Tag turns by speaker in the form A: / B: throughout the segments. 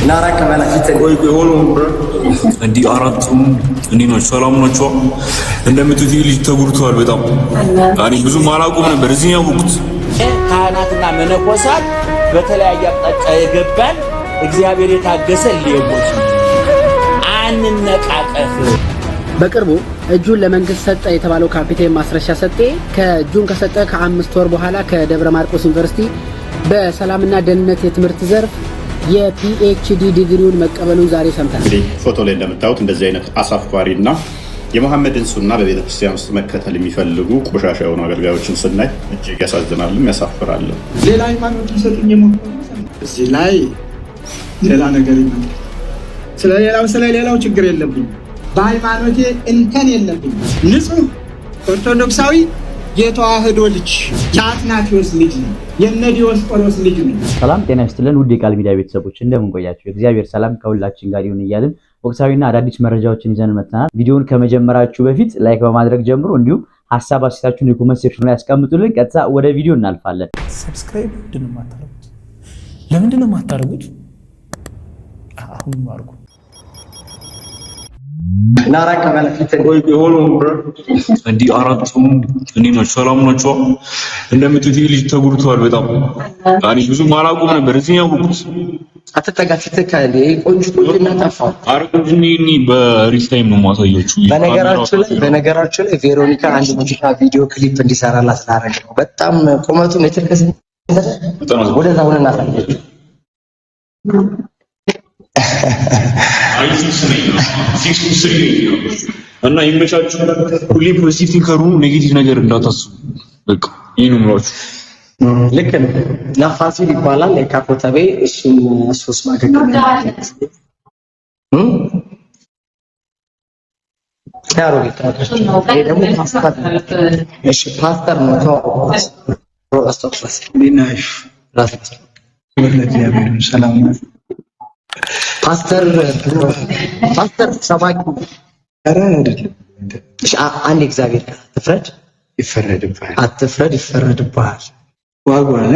A: ናራ ከመላፊት
B: ቆይ ሆኖ እንዲህ አራቱም እኔ ነው ሰላም ናቸው። እንደምትዩ ልጅ ተጉርቷል በጣም አሪ ብዙ ማላቆም ነበር እዚህ ያውቁት
C: ካህናትና መነኮሳት በተለያየ አቅጣጫ የገባን እግዚአብሔር የታገሰ ሊየቦት አንነቃቀፍ።
D: በቅርቡ እጁን ለመንግስት ሰጠ የተባለው ካፒቴን ማስረሻ ሰጤ ከእጁን ከሰጠ ከ5 ወር በኋላ ከደብረ ማርቆስ ዩኒቨርሲቲ በሰላምና ደህንነት የትምህርት ዘርፍ የፒኤችዲ ዲግሪውን መቀበሉን ዛሬ ሰምተናል።
E: እንግዲህ ፎቶ ላይ እንደምታዩት እንደዚህ አይነት አሳፋሪና የመሐመድን ሱና በቤተ ክርስቲያን ውስጥ መከተል የሚፈልጉ ቆሻሻ የሆኑ አገልጋዮችን ስናይ እጅግ ያሳዝናልም ያሳፍራልም።
F: ሌላ ሃይማኖት ሊሰጡኝ እዚህ ላይ ሌላ ነገር ይመጣል። ስለሌላው ችግር የለብኝ፣ በሃይማኖቴ እንከን የለብኝ። ንጹህ ኦርቶዶክሳዊ የተዋህዶ ልጅ የአትናቴዎስ ልጅ ነው፣ የነዲዮስቆሮስ ልጅ ነው።
G: ሰላም ጤና ይስጥልን ውድ የቃል ሚዲያ ቤተሰቦች እንደምን ቆያችሁ? እግዚአብሔር ሰላም ከሁላችን ጋር ይሁን እያልን ወቅታዊና አዳዲስ መረጃዎችን ይዘን መጥተናል። ቪዲዮውን ከመጀመራችሁ በፊት ላይክ በማድረግ ጀምሮ እንዲሁም ሀሳብ አስተያየታችሁን የኮሜንት ሴክሽን ላይ ያስቀምጡልን። ቀጥታ ወደ ቪዲዮ እናልፋለን።
H: ሰብስክራይብ ለምንድን ነው የማታደርጉት? አሁን አድርጉ።
A: ናራ ከመላፊት
B: ቆይ ሆኖ እንዲህ አራቱም እኔ ነው ሰላም ናቸው። እንደምትዩ ልጅ ተጉርቷል በጣም አሪ ብዙ ማላቆም ነበር እዚህ ያውቁት
A: አትጠጋፊት ካለ ቆንጆ እናጣፋው
B: አርቁኝ በሪል ታይም ነው ማሳያችሁ።
A: በነገራችሁ ላይ ቬሮኒካ አንድ ሙዚቃ ቪዲዮ ክሊፕ እንዲሰራላት ስላደረገ ነው። በጣም ቁመቱ ሜትር ከ8 ወደዛ ሆነ እናሳያችሁ።
B: እና ይመቻችሁ። ሁሌ ፖዚቲቭ ቲንከሩ ኔጌቲቭ ነገር እንዳታስቡ። በቃ ይሄ ነው ማለት
A: ልክ ነው። ናፋሲል ይባላል የካፖተቤ እሱስ ማገገም ያሮ ቢታደርሽ ይሄ ደግሞ ፓስተር ነው ሮስቶክስ ዲናሽ ራስ
F: ለእግዚአብሔር ሰላም ነው።
A: ፓስተር ሰባኪ አንድ እግዚአብሔር ትፍረድ ይፈረድብሃል፣ አትፍረድ ይፈረድብሃል።
F: ዋጓለ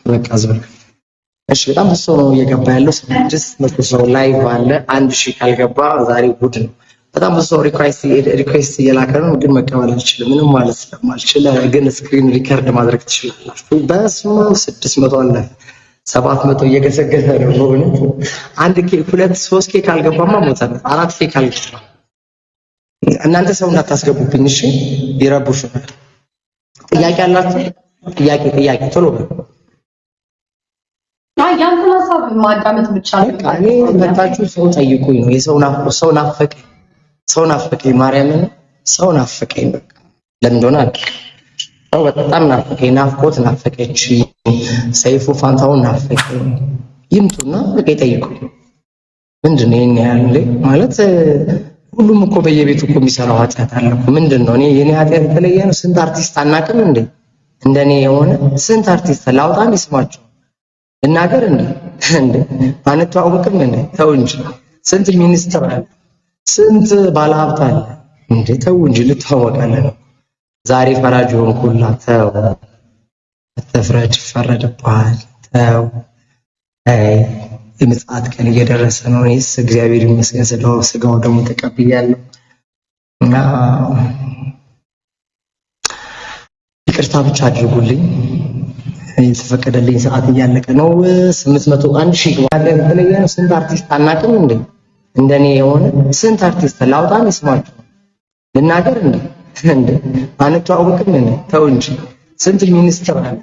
A: በቃ ዝም። እሺ በጣም ብዙ ነው እየገባ ያለው 600 ሰው ላይቭ አለ። 1000 ካልገባ ዛሬ ጉድ ነው። በጣም ብዙ ሰው ሪኩዌስት እየላከ ነው፣ ግን መቀበል አልችልም ምንም ማለት ስለማልችል፣ ግን ስክሪን ሪከርድ ማድረግ ትችላላችሁ። በስመ 600 አለ 700 እየገሰገሰ ነው በእውነት። 1 ኬክ 2-3 ኬክ ካልገባማ ሞተ። 4 ኬክ ካልገባ እናንተ ሰው እንዳታስገቡብኝ እሺ፣ ይረብሹናል። ጥያቄ አላችሁ? ጥያቄ ቶሎ በሉ።
I: ያንተን ሀሳብ ማዳመጥ ብቻ ነው።
A: እኔ መታችሁ ሰው ጠይቁኝ ነው። ሰው ናፈቀኝ ማርያምን፣ ሰው ናፈቀኝ በቃ ለምን እንደሆነ አልኩ። ሰው በጣም ናፈቀኝ፣ ናፍቆት ናፈቀች። ሰይፉ ፋንታውን ናፈቀኝ። ይምጡና በቃ ይጠይቁኝ። ምንድነው ይሄን ያህል ማለት? ሁሉም እኮ በየቤቱ እኮ የሚሰራው ኃጢአት አለ እኮ። ምንድነው እኔ የኔ ኃጢአት የተለየ ነው? ስንት አርቲስት አናውቅም እንዴ? እንደኔ የሆነ ስንት አርቲስት ላውጣን ይስማቸው እናገር እንዴ? አንተዋወቅም እንዴ? ተው እንጂ። ስንት ሚኒስትር አለ፣ ስንት ባለሀብት አለ እንዴ? ተው እንጂ ልትዋወቃለን ነው። ዛሬ ፈራጅ ሆንኩላ። ተው አትፍረድ ይፈረድብሃል። ተው የምጽአት ቀን እየደረሰ ነው። እኔስ እግዚአብሔር ይመስገን ስጋው ደግሞ ተቀብያለሁ እና ይቅርታ ብቻ አድርጉልኝ። የተፈቀደልኝ ሰዓት እያለቀ ነው። 801,000 ግባለ በተለየ ነው። ስንት አርቲስት አናውቅም እንዴ? እንደኔ የሆነ ስንት አርቲስት ላውጣን ይስማቸው ልናገር እንዴ? አንተዋወቅም እንዴ? ተው እንጂ። ስንት ሚኒስትር አለ፣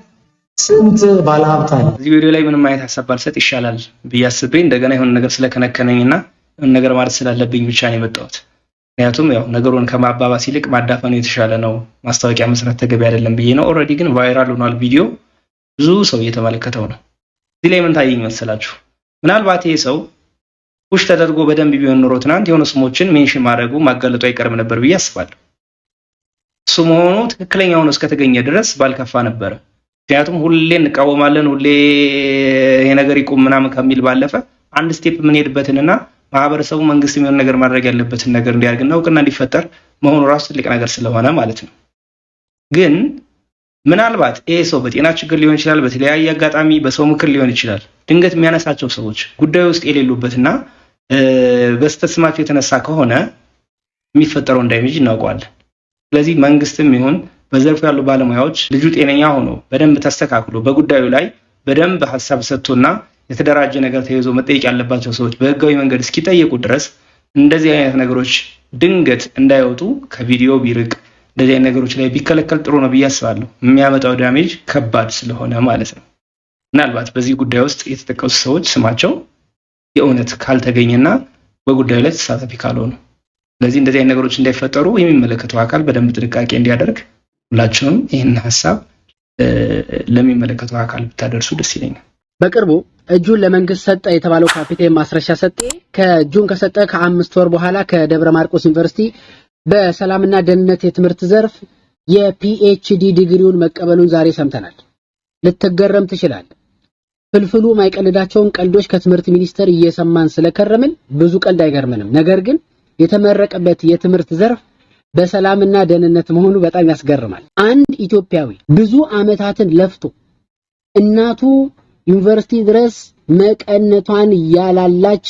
A: ስንት ባለሀብት አለ።
H: እዚህ ቪዲዮ ላይ ምንም አይነት ሀሳብ ባልሰጥ ይሻላል ብዬ አስቤ እንደገና የሆነ ነገር ስለከነከነኝና ነገር ማለት ስላለብኝ ብቻ ነው የመጣሁት። ምክንያቱም ያው ነገሩን ከማባባስ ይልቅ ማዳፈኑ የተሻለ ነው፣ ማስታወቂያ መስራት ተገቢ አይደለም ብዬ ነው። ኦልሬዲ ግን ቫይራል ሆኗል ቪዲዮ፣ ብዙ ሰው እየተመለከተው ነው። እዚህ ላይ ምን ታየኝ መሰላችሁ? ምናልባት ይሄ ሰው ፑሽ ተደርጎ በደንብ ቢሆን ኖሮ ትናንት የሆነ ስሞችን ሜንሽን ማድረጉ ማጋለጡ አይቀርም ነበር ብዬ አስባለሁ። እሱ መሆኑ ትክክለኛ ሆኖ እስከተገኘ ድረስ ባልከፋ ነበር። ምክንያቱም ሁሌ እንቃወማለን፣ ሁሌ ይሄ ነገር ይቆም ምናምን ከሚል ባለፈ አንድ ስቴፕ የምንሄድበትንና ማህበረሰቡ መንግስት የሚሆን ነገር ማድረግ ያለበትን ነገር እንዲያርግና እውቅና እንዲፈጠር መሆኑ ራሱ ትልቅ ነገር ስለሆነ ማለት ነው። ግን ምናልባት ይሄ ሰው በጤና ችግር ሊሆን ይችላል፣ በተለያየ አጋጣሚ በሰው ምክር ሊሆን ይችላል። ድንገት የሚያነሳቸው ሰዎች ጉዳዩ ውስጥ የሌሉበትና በስተስማቸው የተነሳ ከሆነ የሚፈጠረው ዳሜጅ እናውቀዋለን። ስለዚህ መንግስትም ይሁን በዘርፉ ያሉ ባለሙያዎች ልጁ ጤነኛ ሆኖ በደንብ ተስተካክሎ በጉዳዩ ላይ በደንብ ሐሳብ ሰጥቶና የተደራጀ ነገር ተይዞ መጠየቅ ያለባቸው ሰዎች በህጋዊ መንገድ እስኪጠየቁ ድረስ እንደዚህ አይነት ነገሮች ድንገት እንዳይወጡ ከቪዲዮ ቢርቅ እንደዚህ አይነት ነገሮች ላይ ቢከለከል ጥሩ ነው ብዬ አስባለሁ። የሚያመጣው ዳሜጅ ከባድ ስለሆነ ማለት ነው። ምናልባት በዚህ ጉዳይ ውስጥ የተጠቀሱ ሰዎች ስማቸው የእውነት ካልተገኘና በጉዳዩ ላይ ተሳታፊ ካልሆኑ፣ ስለዚህ እንደዚህ አይነት ነገሮች እንዳይፈጠሩ የሚመለከተው አካል በደንብ ጥንቃቄ እንዲያደርግ ሁላችሁም ይህን ሐሳብ ለሚመለከተው አካል ብታደርሱ ደስ ይለኛል።
D: በቅርቡ እጁን ለመንግስት ሰጠ የተባለው ካፒቴን ማስረሻ ሰጤ ከእጁን ከሰጠ ከ5 ወር በኋላ ከደብረ ማርቆስ ዩኒቨርሲቲ በሰላምና ደህንነት የትምህርት ዘርፍ የፒኤችዲ ዲግሪውን መቀበሉን ዛሬ ሰምተናል። ልትገረም ትችላለህ። ፍልፍሉ ማይቀልዳቸውን ቀልዶች ከትምህርት ሚኒስቴር እየሰማን ስለከረምን ብዙ ቀልድ አይገርምንም። ነገር ግን የተመረቀበት የትምህርት ዘርፍ በሰላምና ደህንነት መሆኑ በጣም ያስገርማል። አንድ ኢትዮጵያዊ ብዙ ዓመታትን ለፍቶ እናቱ ዩኒቨርሲቲ ድረስ መቀነቷን ያላላች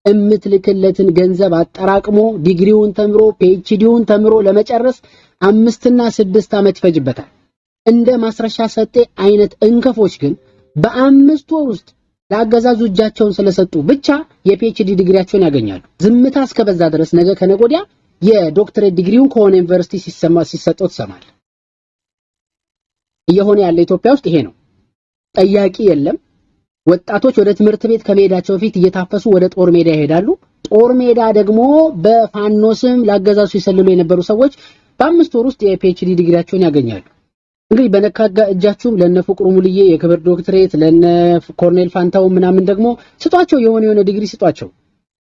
D: እምትልክለትን ገንዘብ አጠራቅሞ ዲግሪውን ተምሮ ፒኤችዲውን ተምሮ ለመጨረስ 5 እና 6 ዓመት ይፈጅበታል። እንደ ማስረሻ ሰጤ አይነት እንከፎች ግን በ5 ወር ውስጥ ለአገዛዙ እጃቸውን ስለሰጡ ብቻ የፒኤችዲ ዲግሪያቸውን ያገኛሉ። ዝምታ እስከበዛ ድረስ ነገ ከነጎዲያ የዶክተሬት ዲግሪውን ከሆነ ዩኒቨርሲቲ ሲሰጠው ትሰማለህ። እየሆነ ያለ ኢትዮጵያ ውስጥ ይሄ ነው። ጠያቂ የለም። ወጣቶች ወደ ትምህርት ቤት ከመሄዳቸው በፊት እየታፈሱ ወደ ጦር ሜዳ ይሄዳሉ። ጦር ሜዳ ደግሞ በፋኖስም ለአገዛዙ ሲሰልሉ የነበሩ ሰዎች በ5 ወር ውስጥ የፒኤችዲ ዲግሪያቸውን ያገኛሉ። እንግዲህ በነካጋ እጃችሁም ለነ ፍቅሩ ሙልዬ የክብር ዶክተሬት ለነ ኮርኔል ፋንታው ምናምን ደግሞ ስጧቸው፣ የሆነ ዲግሪ ስጧቸው።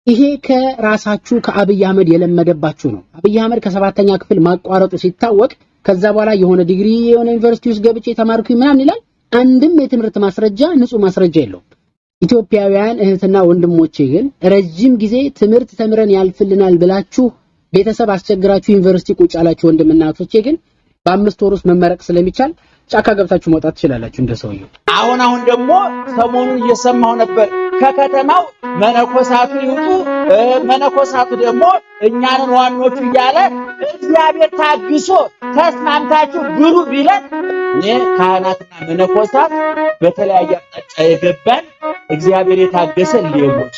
D: ይሄ ከራሳችሁ ከአብይ አህመድ የለመደባችሁ ነው። አብይ አህመድ ከ7ኛ ክፍል ማቋረጡ ሲታወቅ ከዛ በኋላ የሆነ ዲግሪ የሆነ ዩኒቨርሲቲ ውስጥ ገብቼ ተማርኩኝ ምናምን ይላል። አንድም የትምህርት ማስረጃ ንጹህ ማስረጃ የለውም። ኢትዮጵያውያን እህትና ወንድሞቼ ግን ረጅም ጊዜ ትምህርት ተምረን ያልፍልናል ብላችሁ ቤተሰብ አስቸግራችሁ ዩኒቨርሲቲ ቁጭ ያላችሁ ወንድምና እህቶቼ ግን በ5 ወር ውስጥ መመረቅ ስለሚቻል ጫካ ገብታችሁ መውጣት ትችላላችሁ እንደሰውየው።
C: አሁን ደግሞ ሰሞኑን እየሰማሁ ነበር ከከተማው መነኮሳቱ ይውጡ፣ መነኮሳቱ ደግሞ እኛንን ዋኖቹ እያለ እግዚአብሔር ታግሶ ተስማምታችሁ ብሉ ቢለን እኔ ካህናትና መነኮሳት በተለያየ አቅጣጫ የገባን እግዚአብሔር የታገሰ ሌቦች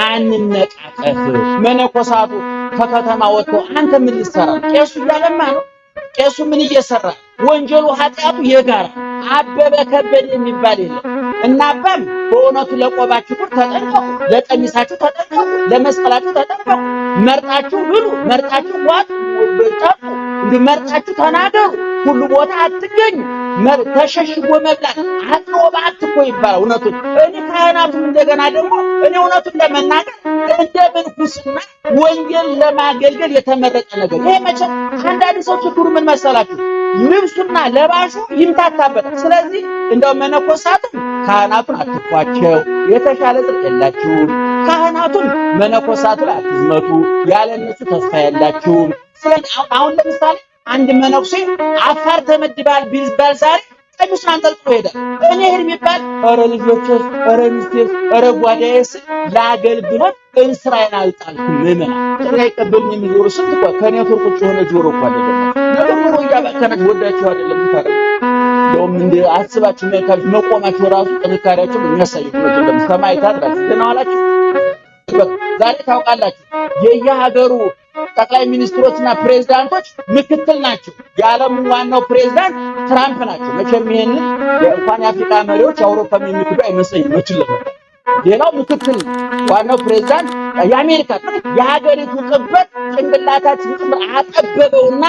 C: አንነቃቀፍ። መነኮሳቱ ከከተማ ወጥቶ አንተ ምን ልትሰራ? ቄሱ እያለማ ነው። ቄሱ ምን እየሰራ? ወንጀሉ ኃጢያቱ የጋራ አበበ ከበደ የሚባል የለም። እና አባም በእውነቱ ለቆባችሁ ተጠንቀቁ፣ ለቀሚሳችሁ ተጠንቀቁ፣ ለመስቀላችሁ ተጠንቀቁ። መርጣችሁ ብሉ፣ መርጣችሁ ዋጡ፣ ጠጡ፣ መርጣችሁ ተናገሩ። ሁሉ ቦታ አትገኙ። ተሸሽጎ መብላት አጥሮባ አትኮ ይባላል። እውነቱን እኔ ካህናቱን እንደገና ደግሞ እኔ እውነቱን ለመናገር እንደ ምንኩስና ወንጌል ለማገልገል የተመረጠ ነገር ይሄ መቼም አንዳንድ ሰው ችግሩ ምን መሰላችሁ? ልብሱና ለባሹ ይምታታበታል። ስለዚህ እንደው መነኮሳቱን ካህናቱን አትኳቸው፣ የተሻለ ጽድቅ የላችሁም። ካህናቱን መነኮሳቱ ላይ አትዝመቱ፣ ያለ እነሱ ተስፋ የላችሁም። ስለዚህ አሁን ለምሳሌ አንድ መነኩሴ አፋር ተመድባል ቢባል ዛሬ ቀሚሱን አንጠልጥሎ ይሄዳል። እኔ ሄድ ቢባል ኧረ ልጆቼስ፣ ኧረ ሚስቴስ፣ ኧረ ጓዳዬስ ለአገልግሎት እንስራዬን አልጣልኩም። ምመና አይቀበሉኝ የሚዞሩ ስንት እኮ ከኔ ቁጭ የሆነ ጆሮ እኮ አይደለም ነገሩ እያባከነች ወዳችሁ አይደለም ታረቁ። እንደውም እንደ አስባችሁ መልካችሁ መቆማችሁ ራሱ ጥንካሬያችሁ የሚያሳይ ነው። ሰማይታት ራስ ተናዋላችሁ። ዛሬ ታውቃላችሁ የየሀገሩ ጠቅላይ ሚኒስትሮችና ፕሬዝዳንቶች ምክትል ናቸው። የዓለሙ ዋናው ፕሬዝዳንት ትራምፕ ናቸው። መቼም ይሄን እንኳን የአፍሪካ መሪዎች አውሮፓም የሚክዱ አይመስለኝም። መችለም ሌላው ምክትል ዋናው ፕሬዝዳንት የአሜሪካ የሀገሪቱ ጥበት ጭንቅላታችን ጭምር አጠበበውና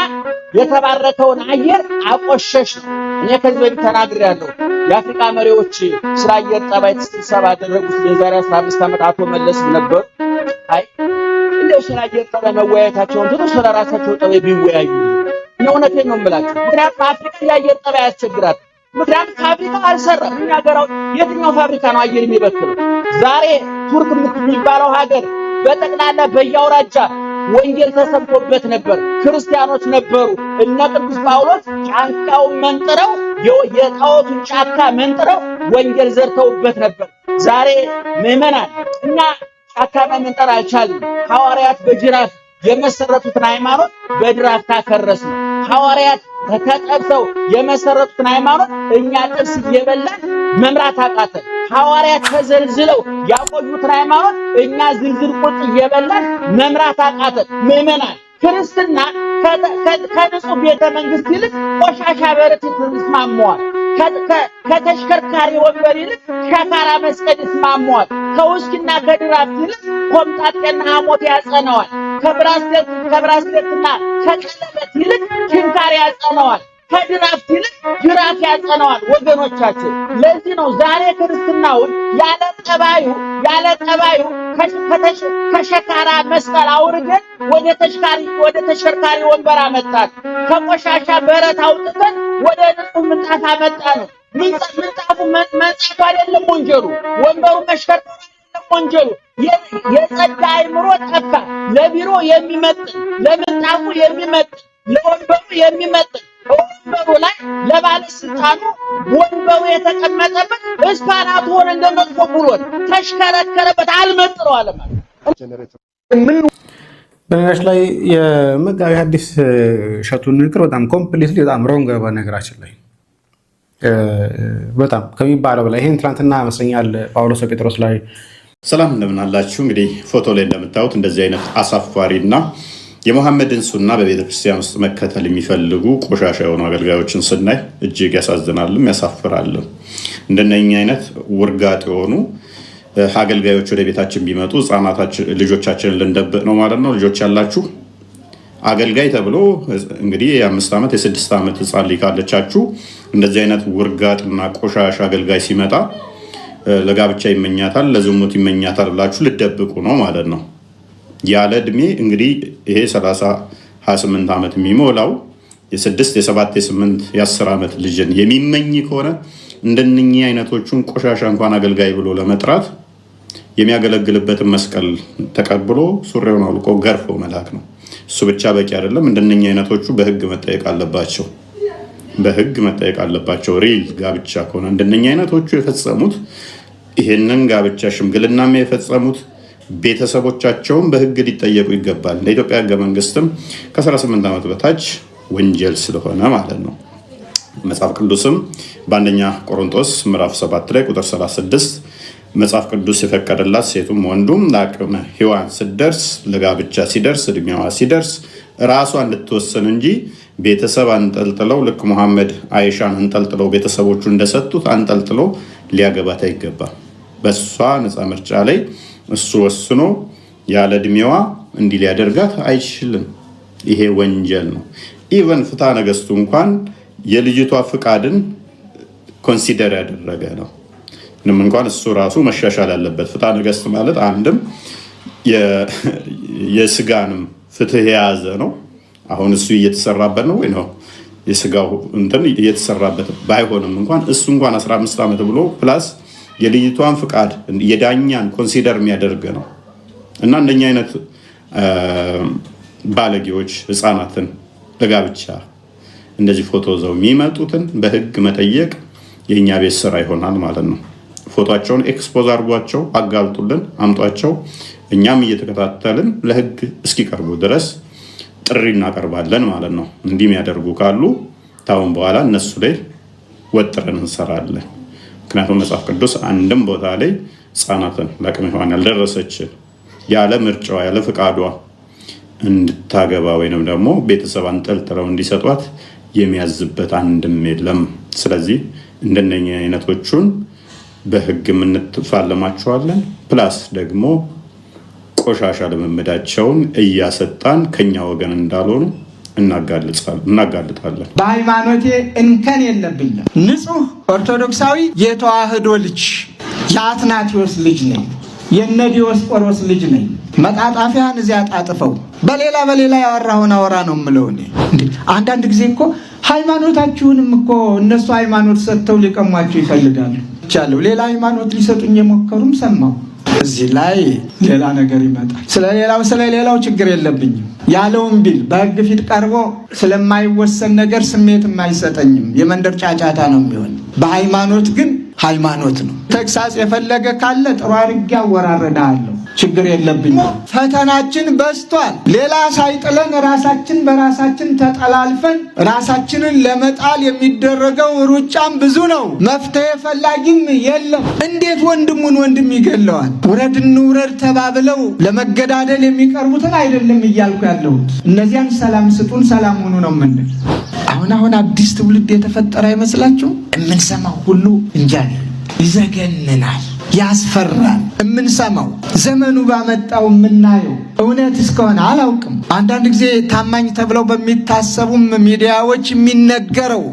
C: የተባረከውን አየር አቆሸሽ ነው። እኔ ከዚህ በፊት ተናግሬያለሁ። የአፍሪካ መሪዎች ስለ አየር ጠባይ ስብሰባ ያደረጉት የዛሬ 15 ዓመት አቶ መለስ ነበሩ። አይ እንደው ስለ አየር ጠባይ መወያየታቸውን ትቶ ስለ ራሳቸው ጠባይ ቢወያዩ ነው። እውነቴን ነው የምላችሁ። ምክንያቱም አፍሪካ የአየር ጠባይ ያስቸግራል። ምክንያቱም ፋብሪካ አልሰራም። እኛ ሀገራው የትኛው ፋብሪካ ነው አየር የሚበክለው? ዛሬ ቱርክ የሚባለው ሀገር በጠቅላላ በየአውራጃ ወንጌል ተሰብኮበት ነበር። ክርስቲያኖች ነበሩ። እነ ቅዱስ ጳውሎስ ጫካውን መንጥረው የጣዖቱን ጫካ መንጥረው ወንጌል ዘርተውበት ነበር። ዛሬ ምዕመናን እኛ ጫካ መንጠር አልቻልንም። ሐዋርያት በጅራፍ የመሰረቱትን ሃይማኖት በድራፍ ታከረስን። ሐዋርያት ተጠብሰው የመሰረቱትን ሃይማኖት እኛ ጥብስ እየበላን መምራት አቃተን። ሐዋርያት ተዘልዝለው ያቆዩትን ሃይማኖት እኛ ዝልዝል ቁርጥ እየበላን መምራት አቃተን። ምዕመናን ክርስትና ከንጹህ ቤተ መንግስት ይልቅ ቆሻሻ በረት ይስማማዋል። ከተሽከርካሪ ወንበር ይልቅ ሸካራ መስቀል ይስማማዋል። ከውስኪና ከድራፍት ይልቅ ኮምጣጤና ሐሞት ያጸነዋል። ከብራስሌትና ከቀለበት ይልቅ ችንካር ያጸነዋል። ከድራፍት ይልቅ ጅራፍ ያጸነዋል። ወገኖቻችን ለዚህ ነው ዛሬ ክርስትናውን ያለ ጠባዩ ከሸካራ መስቀል አውርደን ወደ ተሽከርካሪ ወንበር አመጣን። ከቆሻሻ በረት አውጥተን ወደ ንጹህ ምንጣፍ አመጣን። ምንጣፉ መንጻቱ አይደለም ወንጀሉ፣ ወንበሩ መሽከርከሩ አይደለም ወንጀሉ። የጸዳ አይምሮ ጠፋ። ለቢሮ የሚመጥን፣ ለምንጣፉ የሚመጥን፣ ለወንበሩ የሚመጥን ወንበሩ ላይ ለባለስልጣኑ ወንበሩ የተቀመጠበት እስፓናቱ ሆነ እንደመጥፎ ብሎት ተሽከረከረበት አልመጥረው አለ ማለት።
J: በነገራችን ላይ የመጋቢ ሐዲስ እሸቱን ንግግር በጣም ኮምፕሊትሊ በጣም ሮንግ በነገራችን ላይ በጣም ከሚባለው በላይ ይሄን ትናንትና ይመስለኛል ጳውሎስ ጴጥሮስ ላይ
E: ሰላም እንደምን አላችሁ። እንግዲህ ፎቶ ላይ እንደምታዩት እንደዚህ አይነት አሳፋሪና የሙሐመድን ሱና በቤተ ክርስቲያን ውስጥ መከተል የሚፈልጉ ቆሻሻ የሆኑ አገልጋዮችን ስናይ እጅግ ያሳዝናልም ያሳፍራልም። እንደነኛ አይነት ውርጋጥ የሆኑ አገልጋዮች ወደ ቤታችን ቢመጡ ልጆቻችንን ልንደብቅ ነው ማለት ነው። ልጆች ያላችሁ አገልጋይ ተብሎ እንግዲህ የ5 ዓመት የ6 ዓመት ህፃን ልጅ ካለቻችሁ እንደዚህ አይነት ውርጋጥና ቆሻሻ አገልጋይ ሲመጣ ለጋብቻ ይመኛታል፣ ለዝሙት ይመኛታል ብላችሁ ልደብቁ ነው ማለት ነው። ያለ እድሜ እንግዲህ ይሄ 28 ዓመት የሚሞላው የ6 የ7 የ8 የ10 ዓመት ልጅን የሚመኝ ከሆነ እንደነኚህ አይነቶቹን ቆሻሻ እንኳን አገልጋይ ብሎ ለመጥራት የሚያገለግልበትን መስቀል ተቀብሎ ሱሪውን አውልቆ ገርፎ መላክ ነው። እሱ ብቻ በቂ አይደለም። እንደነኚህ አይነቶቹ በህግ መጠየቅ አለባቸው። በህግ መጠየቅ አለባቸው። ሪል ጋብቻ ከሆነ እንደነኚህ አይነቶቹ የፈጸሙት ይሄንን ጋብቻ ሽምግልናም የፈጸሙት ቤተሰቦቻቸውን በህግ ሊጠየቁ ይገባል። ለኢትዮጵያ ህገ መንግስትም ከ18 ዓመት በታች ወንጀል ስለሆነ ማለት ነው። መጽሐፍ ቅዱስም በአንደኛ ቆሮንቶስ ምዕራፍ 7 ላይ ቁጥር 36 መጽሐፍ ቅዱስ የፈቀደላት ሴቱም ወንዱም ለአቅመ ሔዋን ስትደርስ ለጋብቻ ሲደርስ እድሜዋ ሲደርስ ራሷ እንድትወሰን እንጂ ቤተሰብ አንጠልጥለው ልክ ሙሐመድ አይሻን አንጠልጥለው ቤተሰቦቹ እንደሰጡት አንጠልጥለው ሊያገባት አይገባም። በሷ ነፃ ምርጫ ላይ እሱ ወስኖ ያለ እድሜዋ እንዲህ ሊያደርጋት አይችልም። ይሄ ወንጀል ነው። ኢቨን ፍትሐ ነገሥቱ እንኳን የልጅቷ ፍቃድን ኮንሲደር ያደረገ ነው። ምንም እንኳን እሱ ራሱ መሻሻል ያለበት ፍትሐ ነገሥት ማለት አንድም የስጋንም ፍትህ የያዘ ነው። አሁን እሱ እየተሰራበት ነው ወይ ነው የስጋው እንትን እየተሰራበት ባይሆንም እንኳን እሱ እንኳን 15 ዓመት ብሎ ፕላስ የልጅቷን ፍቃድ የዳኛን ኮንሲደር የሚያደርግ ነው። እና እንደኛ አይነት ባለጌዎች ህፃናትን ለጋብቻ እንደዚህ ፎቶ ዘው የሚመጡትን በህግ መጠየቅ የኛ ቤት ስራ ይሆናል ማለት ነው። ፎቶአቸውን ኤክስፖዝ አድርጓቸው፣ አጋልጡልን፣ አምጧቸው። እኛም እየተከታተልን ለህግ እስኪቀርቡ ድረስ ጥሪ እናቀርባለን ማለት ነው። እንዲህ የሚያደርጉ ካሉ ታውን በኋላ እነሱ ላይ ወጥረን እንሰራለን። ምክንያቱም መጽሐፍ ቅዱስ አንድም ቦታ ላይ ህፃናትን ለአቅመ ሔዋን ያልደረሰችን ያለ ምርጫዋ ያለ ፍቃዷ እንድታገባ ወይንም ደግሞ ቤተሰብ አንጠልጥለው እንዲሰጧት የሚያዝበት አንድም የለም። ስለዚህ እንደነኛ አይነቶቹን በህግ እንፋለማቸዋለን። ፕላስ ደግሞ ቆሻሻ ልምምዳቸውን እያሰጣን ከኛ ወገን እንዳልሆኑ እናጋልጣለን።
F: በሃይማኖቴ እንከን የለብኝም። ንጹህ ኦርቶዶክሳዊ የተዋህዶ ልጅ የአትናቴዎስ ልጅ ነኝ። የነ ዲዮስቆሮስ ልጅ ነኝ። መጣጣፊያን እዚያ ጣጥፈው በሌላ ያወራውን አወራ ነው የምለው እኔ። አንዳንድ ጊዜ እኮ ሃይማኖታችሁንም እኮ እነሱ ሃይማኖት ሰጥተው ሊቀሟቸው ይፈልጋሉ። ቻለው ሌላ ሃይማኖት ሊሰጡኝ የሞከሩም ሰማሁ። እዚህ ላይ ሌላ ነገር ይመጣል። ስለሌላው ችግር የለብኝም ያለውን ቢል በሕግ ፊት ቀርቦ ስለማይወሰን ነገር ስሜትም አይሰጠኝም። የመንደር ጫጫታ ነው የሚሆን። በሃይማኖት ግን ሃይማኖት ነው። ተግሳጽ የፈለገ ካለ ጥሩ አድርጌ አወራረዳለሁ። ችግር የለብኝም። ፈተናችን በዝቷል። ሌላ ሳይጥለን ራሳችን በራሳችን ተጠላልፈን ራሳችንን ለመጣል የሚደረገው ሩጫም ብዙ ነው። መፍትሄ ፈላጊም የለም። እንዴት ወንድሙን ወንድም ይገለዋል? ውረድ እንውረድ ተባብለው ለመገዳደል የሚቀርቡትን አይደለም እያልኩ ያለሁት። እነዚያን ሰላም ስጡን፣ ሰላም ሁኑ ነው የምንል። አሁን አዲስ ትውልድ የተፈጠረ አይመስላችሁ? የምንሰማው ሁሉ እንጃ ይዘገንናል፣ ያስፈራል። የምንሰማው ዘመኑ ባመጣው የምናየው እውነት እስከሆነ አላውቅም። አንዳንድ ጊዜ ታማኝ ተብለው በሚታሰቡም ሚዲያዎች የሚነገረው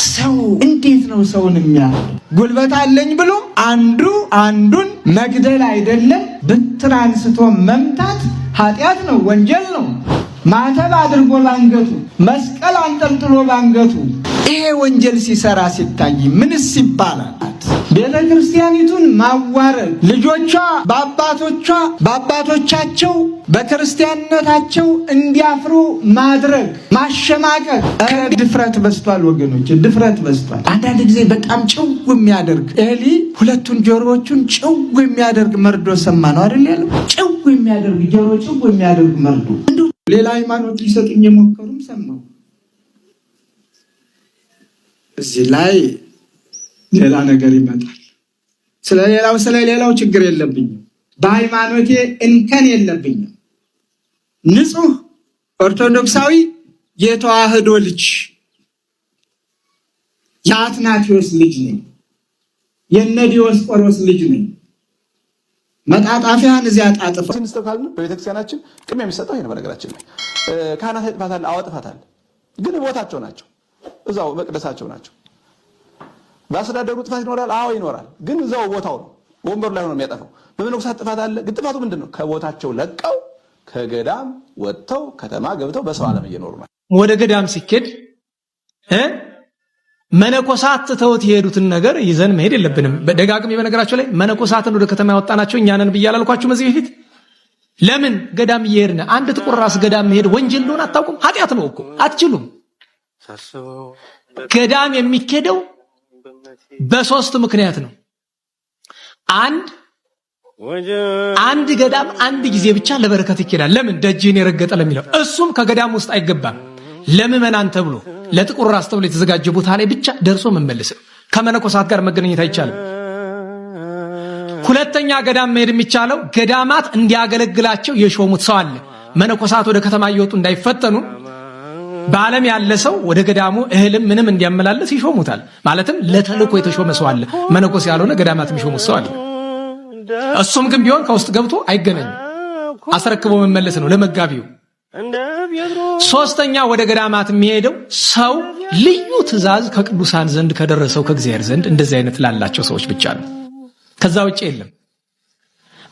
F: ሰው እንዴት ነው ሰውን የሚያለው? ጉልበት አለኝ ብሎ አንዱ አንዱን መግደል አይደለም በትር አንስቶ መምታት ኃጢአት ነው፣ ወንጀል ነው። ማተብ አድርጎ ባንገቱ፣ መስቀል አንጠልጥሎ ባንገቱ ይሄ ወንጀል ሲሰራ ሲታይ ምንስ ይባላል? ቤተ ክርስቲያኒቱን ማዋረድ፣ ልጆቿ በአባቶቻቸው በክርስቲያንነታቸው እንዲያፍሩ ማድረግ፣ ማሸማቀቅ። ድፍረት በዝቷል ወገኖች፣ ድፍረት በዝቷል። አንዳንድ ጊዜ በጣም ጭው የሚያደርግ ኤሊ ሁለቱን ጆሮዎቹን ጭው የሚያደርግ መርዶ ሰማ ነው አይደል ያለው? ጭው የሚያደርግ ጆሮ ጭው የሚያደርግ መርዶ። ሌላ ሃይማኖት ሊሰጡኝ የሞከሩም ሰማው። እዚህ ላይ ሌላ ነገር ይመጣል። ስለሌላው ችግር የለብኝም። በሃይማኖቴ እንከን የለብኝም። ንጹህ ኦርቶዶክሳዊ የተዋህዶ ልጅ የአትናቴዎስ ልጅ ነኝ። የነዲዮስቆሮስ ልጅ ነኝ። መጣጣፊያን እዚያ ጣጥፈው
K: ስንስተካከል በቤተክርስቲያናችን ቅድሚያ የሚሰጠው ይሄ ነው። በነገራችን ላይ ካህናት ጥፋታል፣ አወጥፋታል፣ ግን ቦታቸው ናቸው፣ እዛው መቅደሳቸው ናቸው። በአስተዳደሩ ጥፋት ይኖራል፣ አዎ ይኖራል፣ ግን እዛው ቦታው ነው፣ ወንበሩ ላይ ሆኖ የሚያጠፋው። በመነኮሳት ጥፋት አለ፣ ግን ጥፋቱ ምንድነው? ከቦታቸው ለቀው ከገዳም ወጥተው ከተማ ገብተው በሰው ዓለም እየኖሩ ነው።
L: ወደ ገዳም ሲኬድ መነኮሳት ተውት የሄዱትን ነገር ይዘን መሄድ የለብንም። በደጋግም በነገራቸው ላይ መነኮሳትን ወደ ከተማ ያወጣናቸው እኛ ነን ብያላልኳችሁ መዚህ በፊት። ለምን ገዳም እየሄድን አንድ ጥቁር ራስ ገዳም መሄድ ወንጀል እንደሆነ አታውቁም? ኃጢአት ነው እኮ አትችሉም። ገዳም የሚኬደው በሶስት ምክንያት ነው። አንድ ገዳም አንድ ጊዜ ብቻ ለበረከት ይኬዳል። ለምን? ደጅን የረገጠ ለሚለው። እሱም ከገዳም ውስጥ አይገባም። ለምዕመናን ተብሎ ለጥቁር ራስ ተብሎ የተዘጋጀ ቦታ ላይ ብቻ ደርሶ መመለስ ነው። ከመነኮሳት ጋር መገናኘት አይቻልም። ሁለተኛ ገዳም መሄድ የሚቻለው ገዳማት እንዲያገለግላቸው የሾሙት ሰው አለ። መነኮሳት ወደ ከተማ እየወጡ እንዳይፈተኑ በዓለም ያለ ሰው ወደ ገዳሙ እህልም ምንም እንዲያመላለስ ይሾሙታል። ማለትም ለተልእኮ የተሾመ ሰው አለ። መነኮስ ያልሆነ ገዳማት የሚሾሙት ሰው አለ። እሱም ግን ቢሆን ከውስጥ ገብቶ አይገናኝም። አስረክቦ መመለስ ነው ለመጋቢው። ሶስተኛ ወደ ገዳማት የሚሄደው ሰው ልዩ ትእዛዝ ከቅዱሳን ዘንድ ከደረሰው ከእግዚአብሔር ዘንድ እንደዚህ አይነት ላላቸው ሰዎች ብቻ ነው። ከዛ ውጪ የለም።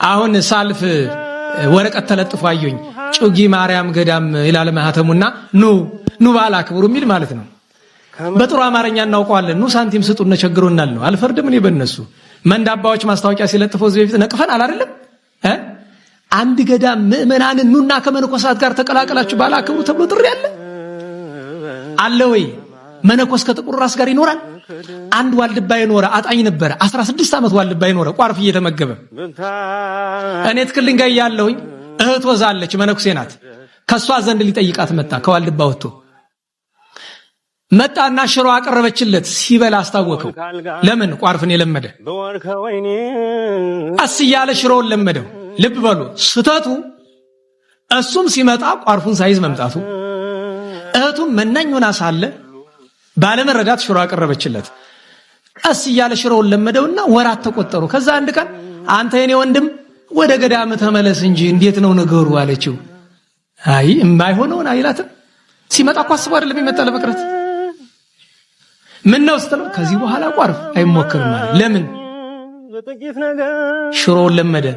L: አሁን ሳልፍ ወረቀት ተለጥፎ አየሁኝ። ጩጊ ማርያም ገዳም ይላል ማህተሙና ኑ ባላ ክብሩ የሚል ማለት ነው። በጥሩ አማርኛ እናውቀዋለን። ኑ ሳንቲም ስጡን ቸግሮናል ነው። አልፈርድም እኔ በእነሱ። መንዳባዎች ማስታወቂያ ሲለጥፈው እዚህ በፊት ነቅፈን አላደለም? አንድ ገዳም ምዕመናንን ኑና ከመነኮሳት ጋር ተቀላቀላችሁ ባላ ክብሩ ተብሎ ጥሪ አለ ወይ? መነኮስ ከጥቁር ራስ ጋር ይኖራል? አንድ ዋልድባ የኖረ አጣኝ ነበረ። 16 ዓመት ዋልድባ የኖረ ቋርፍ እየተመገበ እኔ ትክልኝ ጋር ያለሁኝ እህት ወዛለች መነኩሴ ናት። ከሷ ዘንድ ሊጠይቃት መጣ። ከዋልድባ ወጥቶ መጣና ሽሮ አቀረበችለት። ሲበላ አስታወከው። ለምን? ቋርፍን የለመደ አስያለ ሽሮውን ለመደው። ልብ በሉ ስተቱ እሱም ሲመጣ ቋርፉን ሳይዝ መምጣቱ፣ እህቱም መናኝ ሆና ሳለ ባለመረዳት ሽሮ አቀረበችለት። ቀስ እያለ ሽሮውን ለመደውና ወራት ተቆጠሩ። ከዛ አንድ ቀን አንተ የኔ ወንድም ወደ ገዳም ተመለስ እንጂ እንዴት ነው ነገሩ አለችው። አይ የማይሆነውን አይላትም። ሲመጣ እኮ አስቦ አይደለም የሚመጣ ለመቅረት። ምን ነው ስትለው ከዚህ በኋላ ቋርፍ አይሞክርም ማለት። ለምን? ሽሮውን ለመደ።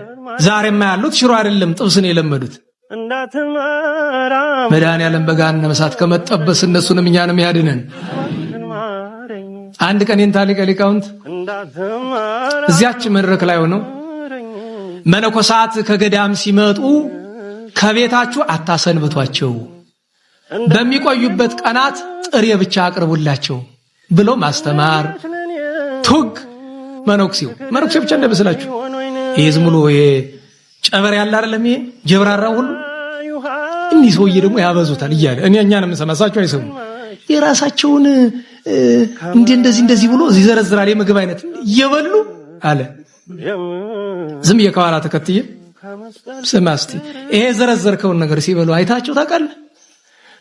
L: ዛሬማ ያሉት ሽሮ አይደለም ጥብስን የለመዱት። መድኃኒዓለም በገሃነመ እሳት ከመጠበስ እነሱንም እኛንም ያድነን። አንድ ቀን የንታ ሊቀ ሊቃውንት እዚያች መድረክ ላይ ሆነው መነኮሳት ከገዳም ሲመጡ ከቤታችሁ አታሰንብቷቸው፣ በሚቆዩበት ቀናት ጥሬ ብቻ አቅርቡላቸው ብሎ ማስተማር። ቱግ መነኩሴ ብቻ እንደመስላችሁ ይሄ ዝም ብሎ ይሄ ጨበር ያለ አይደለም። ይሄ ጀብራራው ሁሉ እኒህ ሰውዬ ደግሞ ያበዙታል እያለ እኛንም ሰማሳችሁ አይሰሙ የራሳቸውን እንደዚህ ብሎ ይዘረዝራል። የምግብ አይነት እየበሉ አለ ዝም የከዋላ ተከትዬ ስማስቲ ይሄ ዘረዘርከውን ነገር ሲበሉ አይታችሁ ታውቃለህ?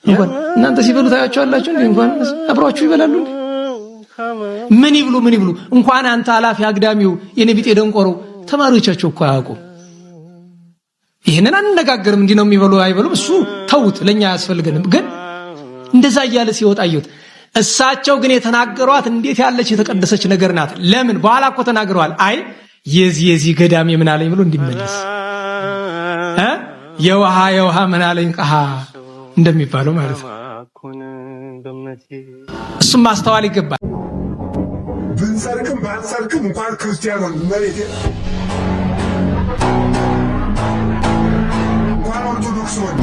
L: እንኳን እናንተ ሲበሉ ታያቸዋላችሁ እንዴ? እንኳን አብሯችሁ ይበላሉ እንዴ? ምን ይብሉ እንኳን አንተ አላፊ አግዳሚው የነቢጤ ደንቆሮ ተማሪዎቻቸው እኮ አያውቁ። ይሄንን አንነጋገርም እንዲህ ነው የሚበሉ አይበሉም እሱ ተውት፣ ለኛ አያስፈልገንም። ግን እንደዛ እያለ ሲወጣ አየሁት። እሳቸው ግን የተናገሯት እንዴት ያለች የተቀደሰች ነገር ናት። ለምን በኋላ እኮ ተናግረዋል። አይ የዚህ ገዳም ምን አለኝ ብሎ እንዲመለስ የውሃ ምን አለኝ ቀሃ እንደሚባለው ማለት ነው። እሱም ማስተዋል ይገባል።
M: ብንሰርክም ባንሰርክም እንኳን ክርስቲያን ነው መሬት እንኳን ኦርቶዶክስ ሆነ